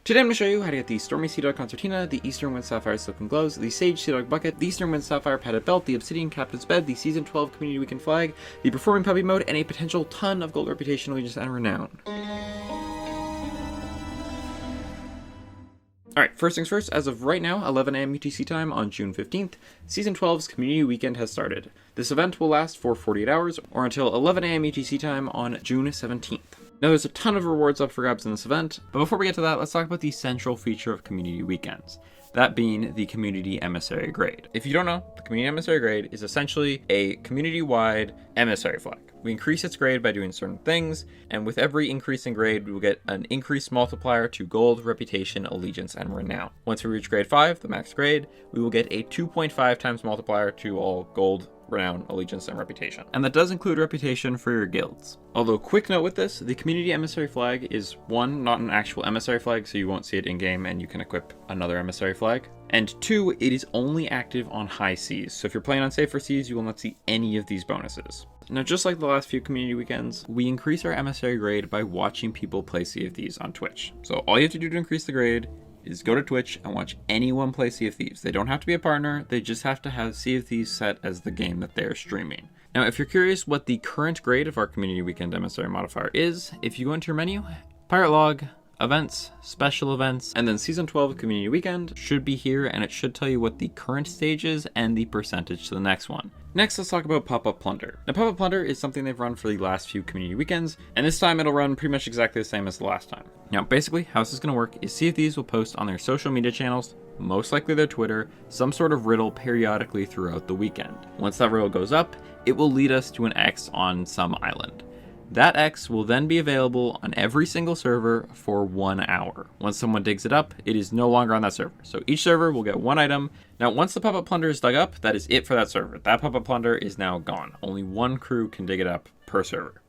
Today I'm going to show you how to get the Stormy Sea Dog Concertina, the Eastern Winds Sapphire Silken Gloves, the Sage Sea Dog Bucket, the Eastern Winds Sapphire Padded Belt, the Obsidian Captain's Bed, the Season 12 Community Weekend Flag, the Performing Pup Emote, and a potential ton of gold reputation, Allegiance, and Renown. Alright, first things first, as of right now, 11 AM UTC time on June 15th, Season 12's Community Weekend has started. This event will last for 48 hours, or until 11 AM UTC time on June 17th. Now there's a ton of rewards up for grabs in this event, but before we get to that, let's talk about the central feature of Community Weekends. That being the Community Emissary grade. If you don't know, the Community Emissary grade is essentially a community-wide emissary flag. We increase its grade by doing certain things, and with every increase in grade, we will get an increased multiplier to gold, reputation, allegiance, and renown. Once we reach grade 5, the max grade, we will get a 2.5 times multiplier to all gold, renown, allegiance, and reputation. And that does include reputation for your guilds. Although, quick note with this, the Community Emissary flag is, one, not an actual emissary flag, so you won't see it in-game and you can equip another emissary flag. And two, it is only active on high seas, so if you're playing on safer seas, you will not see any of these bonuses. Now, just like the last few community weekends, we increase our emissary grade by watching people play Sea of Thieves on Twitch. So all you have to do to increase the grade is go to Twitch and watch anyone play Sea of Thieves. They don't have to be a partner, they just have to have Sea of Thieves set as the game that they're streaming. Now, if you're curious what the current grade of our Community Weekend Emissary modifier is, if you go into your menu, Pirate Log, Events, Special Events, and then Season 12 Community Weekend should be here, and it should tell you what the current stage is and the percentage to the next one. Next, let's talk about Up Plunder. Now, Up Plunder is something they've run for the last few community weekends, and this time it'll run pretty much exactly the same as the last time. Now, basically, how this is going to work is Sea of Thieves will post on their social media channels, most likely their Twitter, some sort of riddle periodically throughout the weekend. Once that riddle goes up, it will lead us to an X on some island. That X will then be available on every single server for 1 hour. Once someone digs it up, it is no longer on that server. So each server will get one item. Now, once the Up Plunder is dug up, that is it for that server. That Up Plunder is now gone. Only one crew can dig it up per server.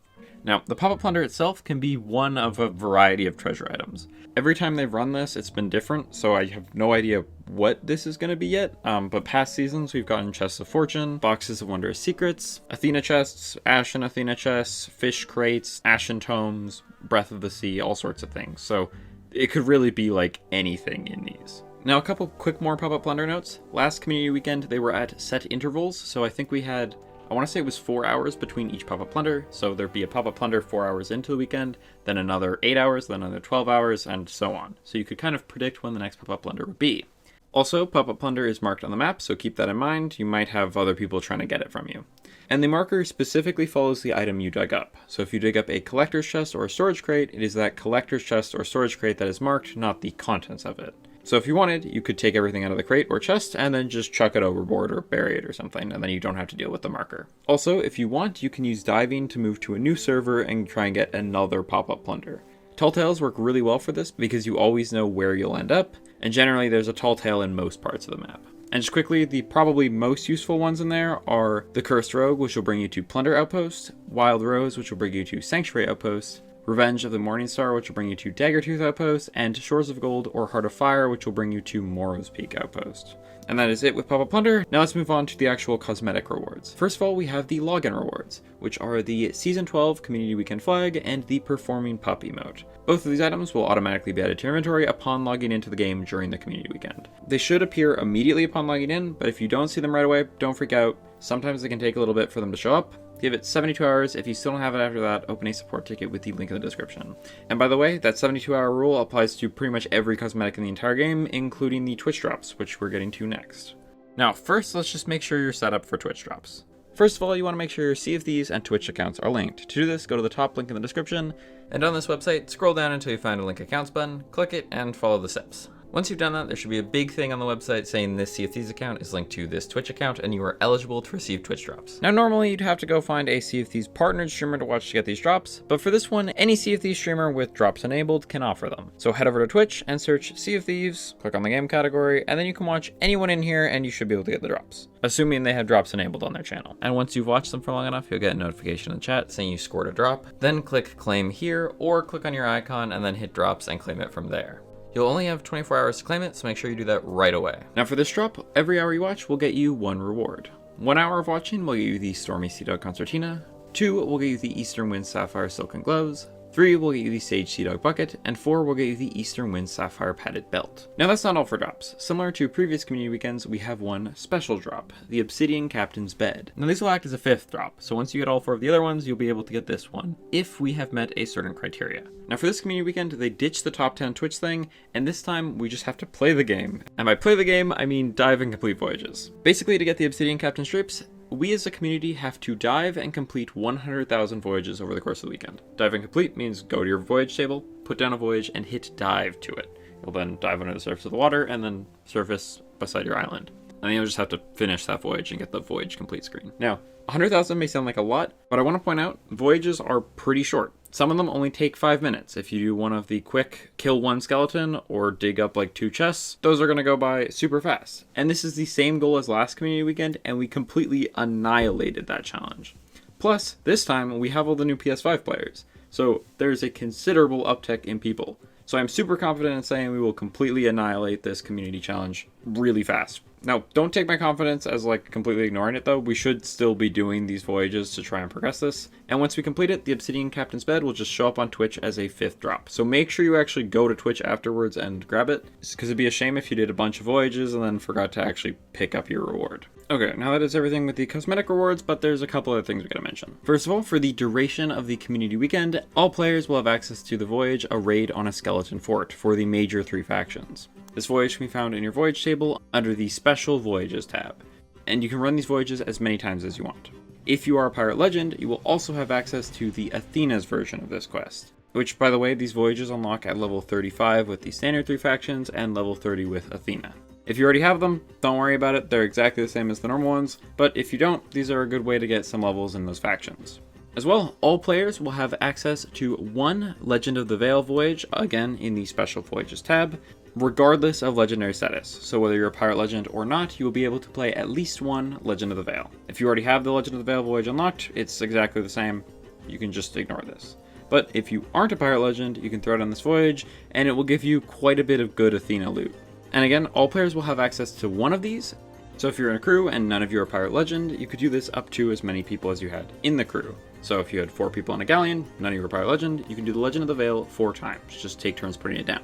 Now, the Up Plunder itself can be one of a variety of treasure items. Every time they've run this, it's been different, so I have no idea what this is going to be yet. But past seasons, we've gotten Chests of Fortune, Boxes of Wondrous Secrets, Athena Chests, Ashen Athena Chests, Fish Crates, Ashen Tomes, Breath of the Sea, all sorts of things. So it could really be like anything in these. Now, a couple quick more Up Plunder notes. Last community weekend, they were at set intervals, so I think we had, I want to say it was 4 hours between each Up Plunder, so there'd be a Up Plunder 4 hours into the weekend, then another 8 hours, then another 12 hours, and so on. So you could kind of predict when the next Up Plunder would be. Also, Up Plunder is marked on the map, so keep that in mind. You might have other people trying to get it from you. And the marker specifically follows the item you dug up. So if you dig up a collector's chest or a storage crate, it is that collector's chest or storage crate that is marked, not the contents of it. So if you wanted, you could take everything out of the crate or chest and then just chuck it overboard or bury it or something, and then you don't have to deal with the marker. Also, if you want, you can use diving to move to a new server and try and get another Up Plunder. Tall tales work really well for this because you always know where you'll end up, and generally there's a tall tale in most parts of the map. And just quickly, the probably most useful ones in there are the Cursed Rogue, which will bring you to Plunder Outpost, Wild Rose, which will bring you to Sanctuary Outpost, Revenge of the Morning Star, which will bring you to Daggertooth Outpost, and Shores of Gold or Heart of Fire, which will bring you to Morrow's Peak Outpost. And that is it with Up Plunder. Now let's move on to the actual cosmetic rewards. First of all, we have the login rewards, which are the Season 12 Community Weekend Flag and the Performing Pup Emote. Both of these items will automatically be added to your inventory upon logging into the game during the Community Weekend. They should appear immediately upon logging in, but if you don't see them right away, don't freak out. Sometimes it can take a little bit for them to show up. Give it 72 hours. If you still don't have it after that, open a support ticket with the link in the description. And by the way, that 72-hour rule applies to pretty much every cosmetic in the entire game, including the Twitch drops, which we're getting to next. Now, first, let's just make sure you're set up for Twitch drops. First of all, you want to make sure your Sea of Thieves and Twitch accounts are linked. To do this, go to the top link in the description, and on this website, scroll down until you find a link accounts button, click it, and follow the steps. Once you've done that, there should be a big thing on the website saying this Sea of Thieves account is linked to this Twitch account, and you are eligible to receive Twitch drops. Now, normally you'd have to go find a Sea of Thieves partnered streamer to watch to get these drops, but for this one, any Sea of Thieves streamer with drops enabled can offer them. So head over to Twitch and search Sea of Thieves, click on the game category, and then you can watch anyone in here and you should be able to get the drops, assuming they have drops enabled on their channel. And once you've watched them for long enough, you'll get a notification in the chat saying you scored a drop. Then click claim here, or click on your icon and then hit drops and claim it from there. You'll only have 24 hours to claim it, so make sure you do that right away. Now for this drop, every hour you watch will get you one reward. 1 hour of watching will get you the Stormy Sea Dog Concertina, 2 will get you the Eastern Winds Sapphire Silken Gloves, 3 will get you the Sage Sea Dog Bucket, and 4 will get you the Eastern Winds Sapphire Padded Belt. Now that's not all for drops. Similar to previous community weekends, we have one special drop, the Obsidian Captain's Bed. Now these will act as a 5th drop, so once you get all 4 of the other ones, you'll be able to get this one, if we have met a certain criteria. Now for this community weekend, they ditched the top 10 Twitch thing, and this time we just have to play the game. And by play the game, I mean dive and complete voyages. Basically, to get the Obsidian Captain's Strips, we as a community have to dive and complete 100,000 voyages over the course of the weekend. Dive and complete means go to your voyage table, put down a voyage, and hit dive to it. You'll then dive under the surface of the water and then surface beside your island. And then you'll just have to finish that voyage and get the voyage complete screen. Now, 100,000 may sound like a lot, but I want to point out, voyages are pretty short. Some of them only take 5 minutes. If you do one of the quick kill 1 skeleton or dig up like 2 chests, those are going to go by super fast. And this is the same goal as last community weekend, and we completely annihilated that challenge. Plus, this time we have all the new PS5 players, so there's a considerable uptick in people. So I'm super confident in saying we will completely annihilate this community challenge really fast. Now, don't take my confidence as like completely ignoring it though. We should still be doing these voyages to try and progress this. And once we complete it, the Obsidian Captain's Bed will just show up on Twitch as a 5th drop. So make sure you actually go to Twitch afterwards and grab it, because it'd be a shame if you did a bunch of voyages and then forgot to actually pick up your reward. Okay, now that is everything with the cosmetic rewards, but there's a couple other things we gotta mention. First of all, for the duration of the community weekend, all players will have access to the voyage, A Raid on a Skeleton Fort, for the major 3 factions. This voyage can be found in your voyage table under the Special Voyages tab, and you can run these voyages as many times as you want. If you are a Pirate Legend, you will also have access to the Athena's version of this quest, which, by the way, these voyages unlock at level 35 with the standard 3 factions and level 30 with Athena. If you already have them, don't worry about it, they're exactly the same as the normal ones, but if you don't, these are a good way to get some levels in those factions. As well, all players will have access to 1 Legend of the Veil voyage, again in the Special Voyages tab, regardless of legendary status. So whether you're a Pirate Legend or not, you will be able to play at least 1 Legend of the Veil. If you already have the Legend of the Veil voyage unlocked, it's exactly the same. You can just ignore this. But if you aren't a Pirate Legend, you can throw it on this voyage, and it will give you quite a bit of good Athena loot. And again, all players will have access to 1 of these, so if you're in a crew and none of you are Pirate Legend, you could do this up to as many people as you had in the crew. So if you had 4 people on a galleon, none of you were Pirate Legend, you can do the Legend of the Veil 4 times, just take turns putting it down.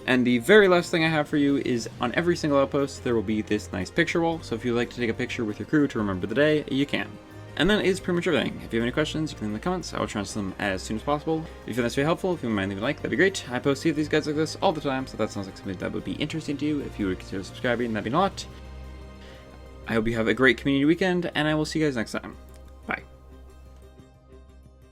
And the very last thing I have for you is on every single outpost, there will be this nice picture wall, so if you'd like to take a picture with your crew to remember the day, you can. And that is pretty much everything. If you have any questions, you can leave them in the comments. I will try to answer them as soon as possible. If you find this very helpful, if you wouldn't mind leaving a like, that'd be great. I post these guys like this all the time, so that sounds like something that would be interesting to you. If you would consider subscribing, that'd be a lot. I hope you have a great community weekend, and I will see you guys next time.